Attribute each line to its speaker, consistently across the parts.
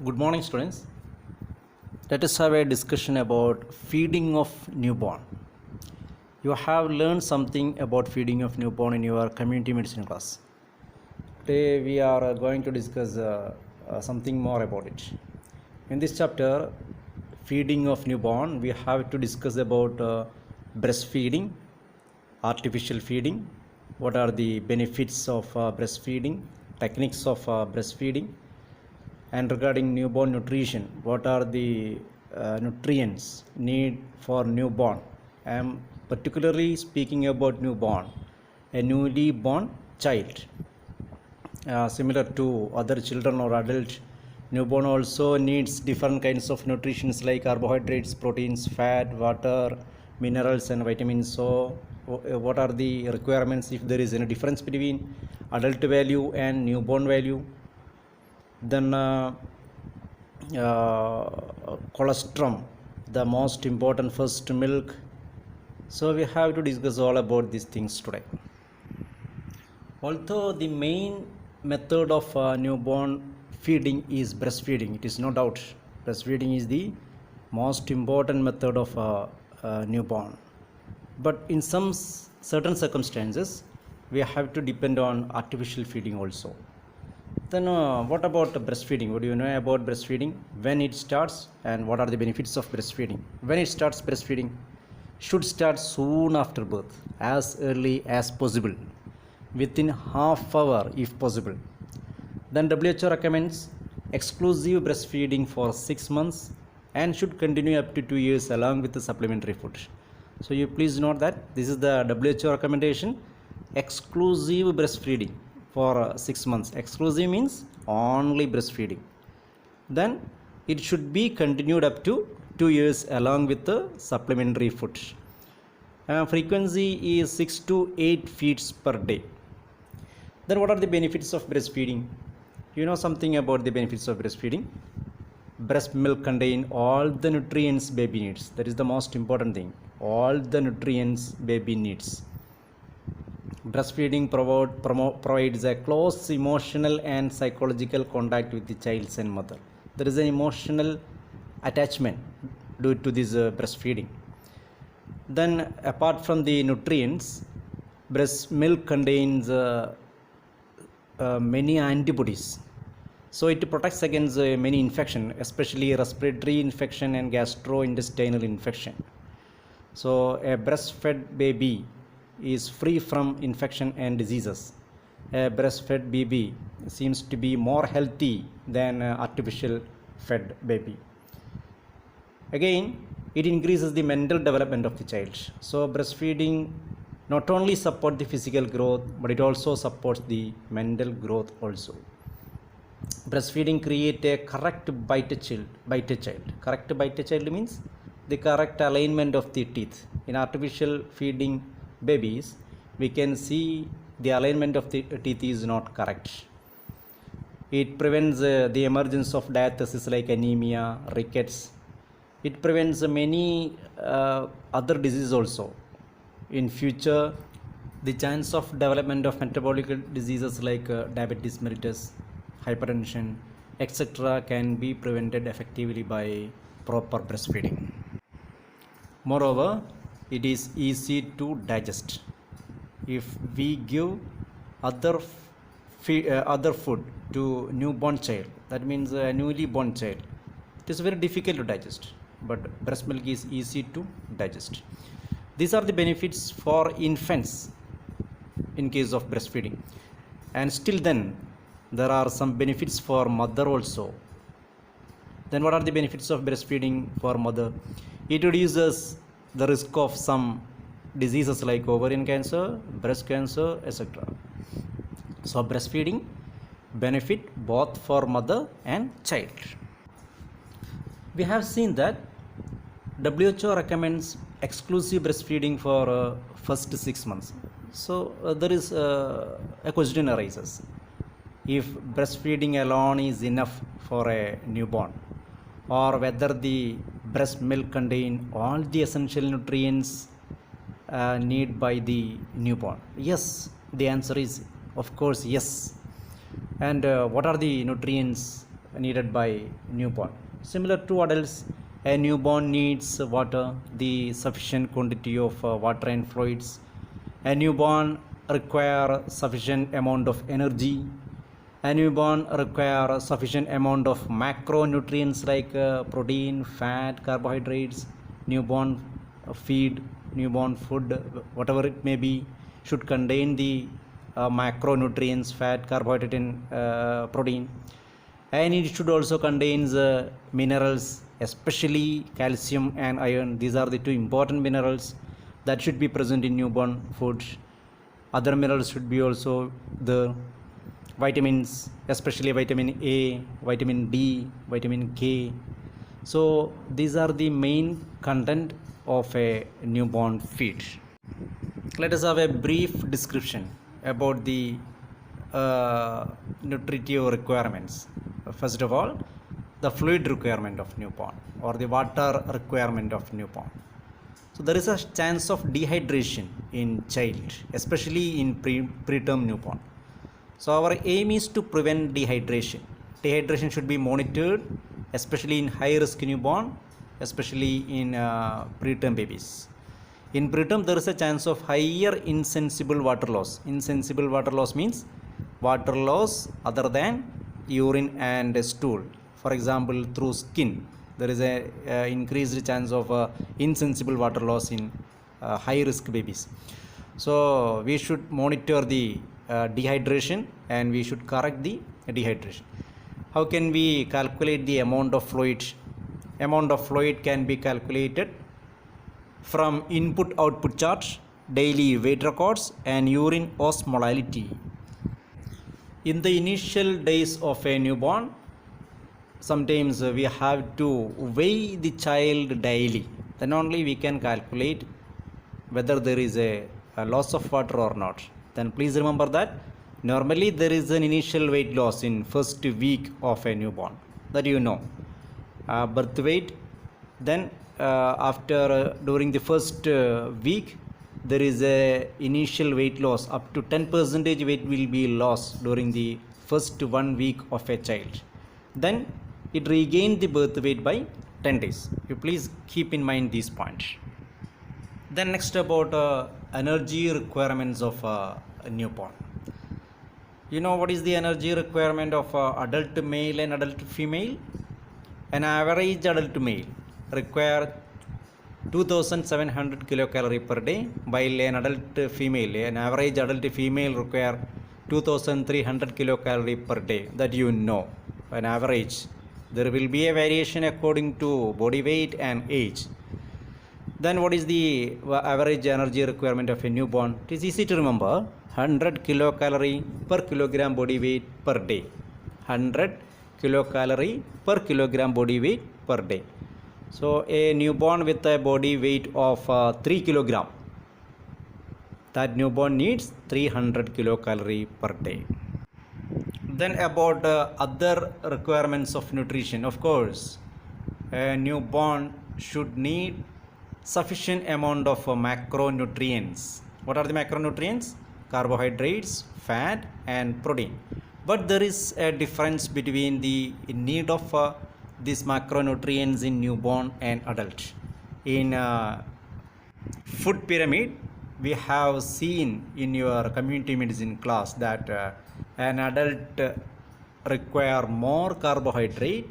Speaker 1: Good morning, students. Let us have a discussion about feeding of newborn. You have learned something about feeding of newborn in your community medicine class. Today we are going to discuss something more about it. In this chapter, feeding of newborn, we have to discuss about breastfeeding, artificial feeding, what are the benefits of breastfeeding, techniques of breastfeeding, and regarding newborn nutrition, what are the nutrients need for newborn. I am particularly speaking about newborn, a newly born child. Similar to other children or adult, newborn also needs different kinds of nutritions like carbohydrates, proteins, fat, water, minerals and vitamins. So what are the requirements if there is any difference between adult value and newborn value? Then colostrum, the most important first milk. So we have to discuss all about these things today. Although the main method of newborn feeding is breastfeeding, it is no doubt breastfeeding is the most important method of newborn, but in some certain circumstances we have to depend on artificial feeding also. Then what about breastfeeding? What do you know about breastfeeding? When it starts and what are the benefits of breastfeeding? When it starts, breastfeeding should start soon after birth, as early as possible, within half hour if possible. Then WHO recommends exclusive breastfeeding for 6 months and should continue up to 2 years along with the supplementary food. So you please note that this is the WHO recommendation, exclusive breastfeeding for 6 months. Exclusive means only breastfeeding. Then it should be continued up to 2 years along with the supplementary food. Frequency is 6 to 8 feeds per day. Then what are the benefits of breastfeeding? You know something about the benefits of breastfeeding? Breast milk contain all the nutrients baby needs. That is the most important thing. All the nutrients baby needs. Breastfeeding provides a close emotional and psychological contact with the child and mother. There is an emotional attachment due to this breastfeeding. Then apart from the nutrients, breast milk contains many antibodies. So it protects against many infections, especially respiratory infection and gastrointestinal infection. So a breastfed baby is free from infection and diseases. A breastfed baby seems to be more healthy than artificial fed baby. Again, it increases the mental development of the child. So breastfeeding not only supports the physical growth, but it also supports the mental growth also. Breastfeeding creates a correct bite child. Correct bite child means the correct alignment of the teeth. In artificial feeding babies, we can see the alignment of the teeth is not correct. It prevents the emergence of diathesis like anemia, rickets. It prevents many other diseases also. In future, the chance of development of metabolic diseases like diabetes mellitus, hypertension, etc. can be prevented effectively by proper breastfeeding. Moreover, it is easy to digest. If we give other food to newborn child, that means a newly born child, it is very difficult to digest, but breast milk is easy to digest. These are the benefits for infants in case of breastfeeding, and still then there are some benefits for mother also. Then what are the benefits of breastfeeding for mother? It reduces the risk of some diseases like ovarian cancer, breast cancer, etc. So breastfeeding benefit both for mother and child. We have seen that WHO recommends exclusive breastfeeding for first 6 months. So there is a question arises: if breastfeeding alone is enough for a newborn, or whether the breast milk contain all the essential nutrients need by the newborn. Yes, the answer is of course yes. And what are the nutrients needed by newborn. Similar to adults, a newborn needs water, the sufficient quantity of water and fluids. A newborn require sufficient amount of energy. A newborn require sufficient amount of macronutrients like protein, fat, carbohydrates. Newborn feed, newborn food, whatever it may be, should contain the macronutrients, fat, carbohydrate, and protein. And it should also contains minerals, especially calcium and iron. These are the two important minerals that should be present in newborn foods. Other minerals should be also the vitamins, especially vitamin A, vitamin D, vitamin K. So these are the main content of a newborn feed. Let us have a brief description about the nutritive requirements. First of all, the fluid requirement of newborn or the water requirement of newborn. So there is a chance of dehydration in child, especially in preterm newborn. So our aim is to prevent dehydration. Dehydration should be monitored, especially in high risk newborn, especially in preterm babies. In preterm, there is a chance of higher insensible water loss. Insensible water loss means water loss other than urine and stool. For example, through skin, there is a increased chance of insensible water loss in high risk babies. So we should monitor the dehydration and we should correct the dehydration. How can we calculate the amount of fluid? Amount of fluid can be calculated from input output chart, daily weight records, and urine osmolality. In the initial days of a newborn, sometimes we have to weigh the child daily. Then only we can calculate whether there is a loss of water or not. Then please remember that normally there is an initial weight loss in first week of a newborn, that you know. Birth weight, then after during the first week there is a initial weight loss up to 10% weight will be lost during the first 1 week of a child. Then it regained the birth weight by 10 days. You please keep in mind these points. Then next about energy requirements of a newborn. You know what is the energy requirement of adult male and adult female? An average adult male require 2700 kilocalorie per day, while an adult female, an average adult female require 2300 kilocalorie per day. That you know, an average. There will be a variation according to body weight and age. Then what is the average energy requirement of a newborn? It is easy to remember, 100 kilocalorie per kilogram body weight per day. 100 kilocalorie per kilogram body weight per day. So a newborn with a body weight of 3 kilogram, that newborn needs 300 kilocalorie per day. Then about other requirements of nutrition. Of course, a newborn should need sufficient amount of macronutrients. What are the macronutrients? Carbohydrates, fat, and protein. But there is a difference between the need of these macronutrients in newborn and adult. In food pyramid, we have seen in your community medicine class that an adult require more carbohydrate,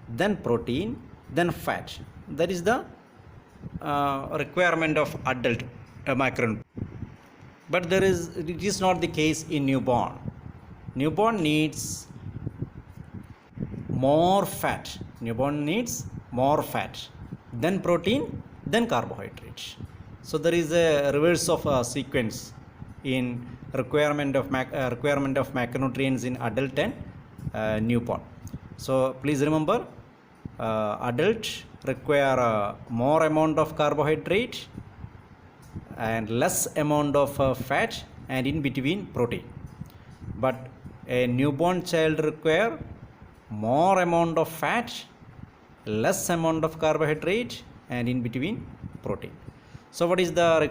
Speaker 1: then protein, then fat. That is the requirement of adult macronutrients. But it is not the case in newborn. Newborn needs more fat. Newborn needs more fat, then protein, then carbohydrates. So there is a reverse of a sequence in requirement of macronutrients in adult and newborn. So please remember, adult require more amount of carbohydrate and less amount of fat, and in between protein. But a newborn child require more amount of fat, less amount of carbohydrate, and in between protein. So what is the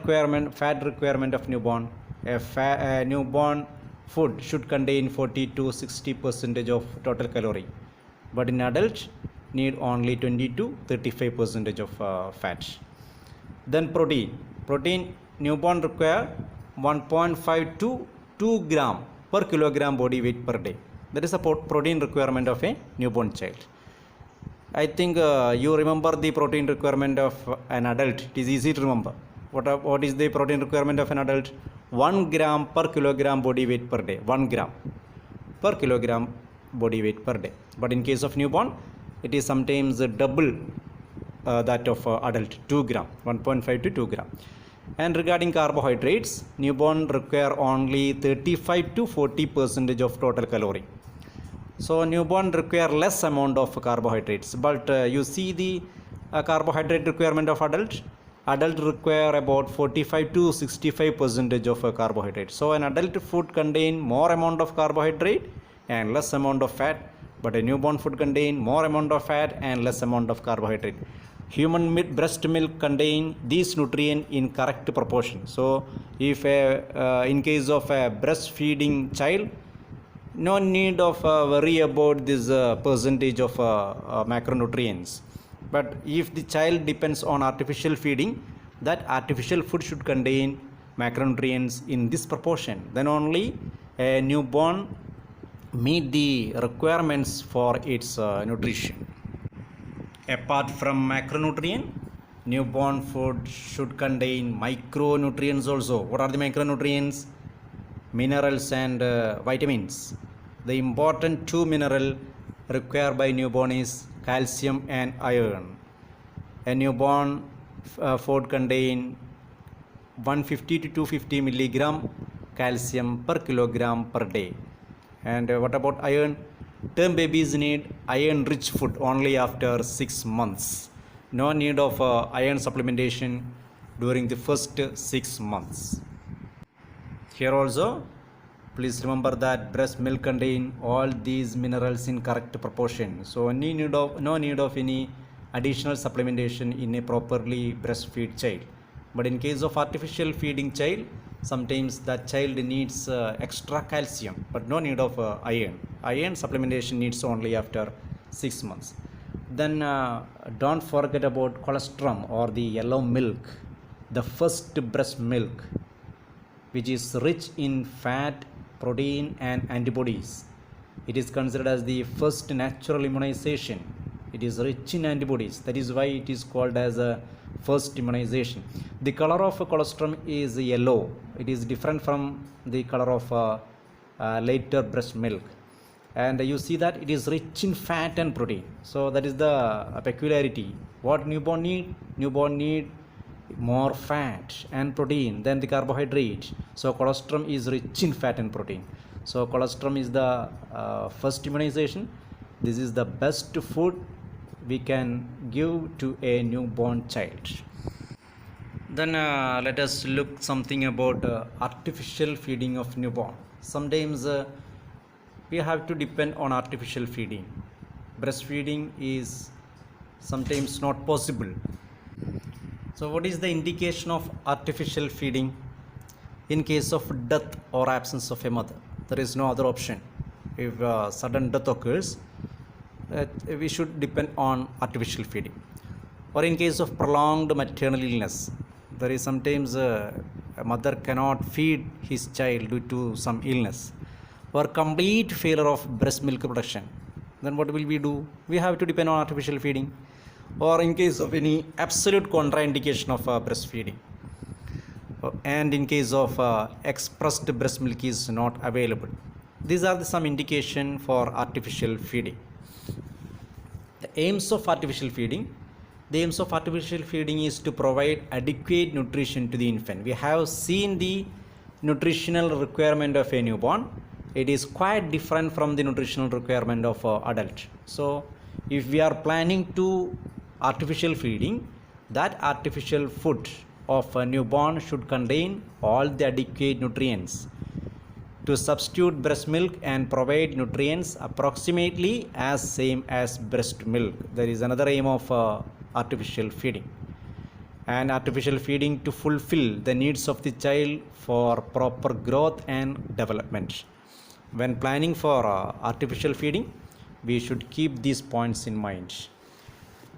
Speaker 1: fat requirement of newborn? A newborn food should contain 40 to 60% of total calorie. but in adult need only 20 to 35 percentage of fat. Then protein newborn require 1.5 to 2 gram per kilogram body weight per day. That is the protein requirement of a newborn child. I think you remember the protein requirement of an adult. It is easy to remember. What is the protein requirement of an adult? 1 gram per kilogram body weight per day. 1 gram per kilogram body weight per day. But in case of newborn, it is sometimes double that of adult, 2 gram, 1.5 to 2 gram. And regarding carbohydrates, newborn require only 35 to 40 percentage of total calorie. So newborn require less amount of carbohydrates, but you see the carbohydrate requirement of adult require about 45 to 65 percentage of carbohydrates. So an adult food contain more amount of carbohydrate and less amount of fat, but a newborn food contain more amount of fat and less amount of carbohydrate. Human breast milk contain these nutrients in correct proportion. So if in case of a breastfeeding child, no need of worry about this percentage of macronutrients. But if the child depends on artificial feeding, that artificial food should contain macronutrients in this proportion. Then only a newborn meet the requirements for its nutrition. Apart from macronutrient, newborn food should contain micronutrients also. What are the micronutrients? Minerals and vitamins. The important two minerals required by newborn is calcium and iron. A newborn food contain 150 to 250 milligram calcium per kilogram per day. And what about iron? Term babies need iron rich food only after 6 months. No need of iron supplementation during the first 6 months. Here also, please remember that breast milk contain all these minerals in correct proportion. So no need of any additional supplementation in a properly breastfeed child. But in case of artificial feeding child, sometimes that child needs extra calcium, but no need of iron. Iron supplementation needs only after 6 months. Then don't forget about colostrum or the yellow milk, the first breast milk, which is rich in fat, protein and antibodies. It is considered as the first natural immunization. It is rich in antibodies. That is why it is called as a first immunization. The color of colostrum is yellow. It is different from the color of later breast milk. And you see that it is rich in fat and protein. So that is the peculiarity. What newborn need? Newborn need more fat and protein than the carbohydrate. So colostrum is rich in fat and protein. So colostrum is the first immunization. This is the best food we can give to a newborn child. Then let us look something about artificial feeding of newborn. Sometimes we have to depend on artificial feeding. Breastfeeding is sometimes not possible. So what is the indication of artificial feeding? In case of death or absence of a mother, there is no other option. If sudden death occurs, we should depend on artificial feeding. Or in case of prolonged maternal illness, there is sometimes a mother cannot feed his child due to some illness, or complete failure of breast milk production. Then what will we do? We have to depend on artificial feeding. Or in case of any absolute contraindication of breastfeeding, and in case of expressed breast milk is not available. These are some indication for artificial feeding. The aims of artificial feeding. The aims of artificial feeding is to provide adequate nutrition to the infant. We have seen the nutritional requirement of a newborn. It is quite different from the nutritional requirement of adult. So if we are planning to artificial feeding, that artificial food of a newborn should contain all the adequate nutrients to substitute breast milk and provide nutrients approximately as same as breast milk. There is another aim of artificial feeding. And artificial feeding to fulfill the needs of the child for proper growth and development. When planning for artificial feeding, we should keep these points in mind.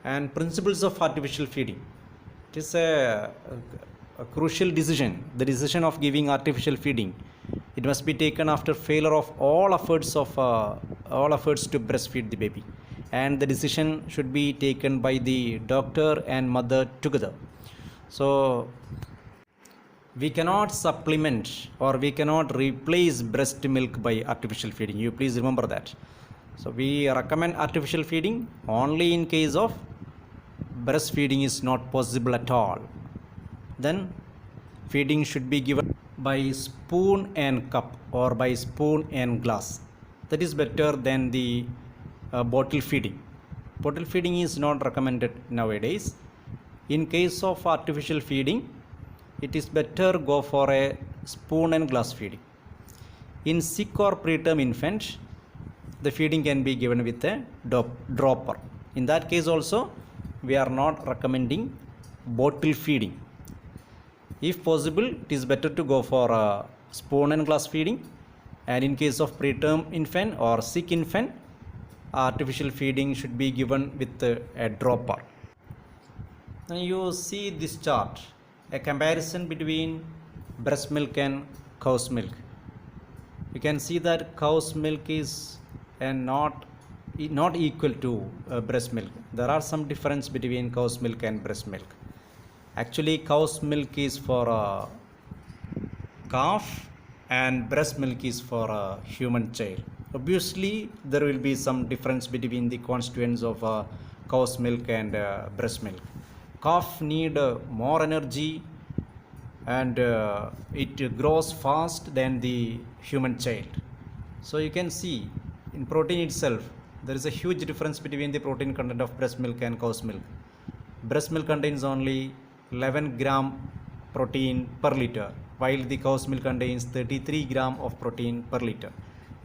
Speaker 1: And principles of artificial feeding, it is a crucial decision, the decision of giving artificial feeding. It must be taken after failure of all efforts to breastfeed the baby, and the decision should be taken by the doctor and mother together. So we cannot supplement or we cannot replace breast milk by artificial feeding. You please remember that. So we recommend artificial feeding only in case of breastfeeding is not possible at all. Then feeding should be given by spoon and cup or by spoon and glass. That is better than the bottle feeding. Bottle feeding is not recommended nowadays. In case of artificial feeding, it is better go for a spoon and glass feeding. In sick or preterm infant, the feeding can be given with a dropper. In that case also, we are not recommending bottle feeding. If possible, it is better to go for a spoon and glass feeding. And in case of preterm infant or sick infant, artificial feeding should be given with a dropper. Now you see this chart, a comparison between breast milk and cow's milk. You can see that cow's milk is not equal to breast milk. There are some difference between cow's milk and breast milk. Actually, cow's milk is for a calf and breast milk is for a human child. Obviously, there will be some difference between the constituents of cow's milk and breast milk. Calf need more energy and it grows fast than the human child. So you can see in protein itself, there is a huge difference between the protein content of breast milk and cow's milk. Breast milk contains only 11 gram protein per liter, while the cow's milk contains 33 gram of protein per liter.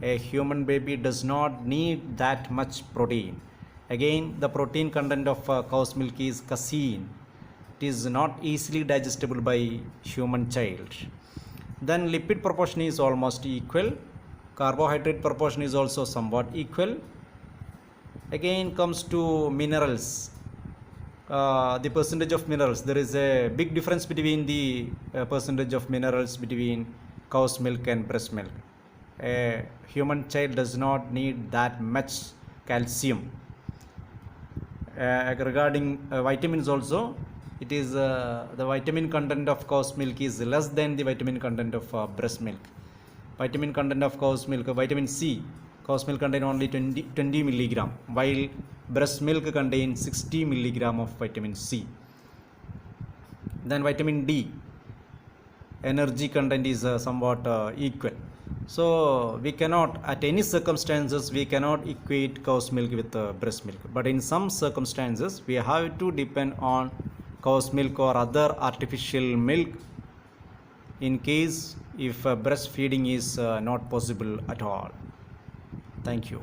Speaker 1: A human baby does not need that much protein. Again, the protein content of cow's milk is casein. It is not easily digestible by human child. Then lipid proportion is almost equal. Carbohydrate proportion is also somewhat equal. Again comes to minerals. The percentage of minerals, there is a big difference between the percentage of minerals between cow's milk and breast milk. A human child does not need that much calcium. Regarding vitamins also, it is the vitamin content of cow's milk is less than the vitamin content of breast milk. Vitamin content of cow's milk, vitamin C, cow's milk contain only 20 milligram, while breast milk contains 60 milligram of vitamin C. Then vitamin D, energy content is somewhat equal. So we cannot, at any circumstances, we cannot equate cow's milk with breast milk. But in some circumstances, we have to depend on cow's milk or other artificial milk in case if breastfeeding is not possible at all. Thank you.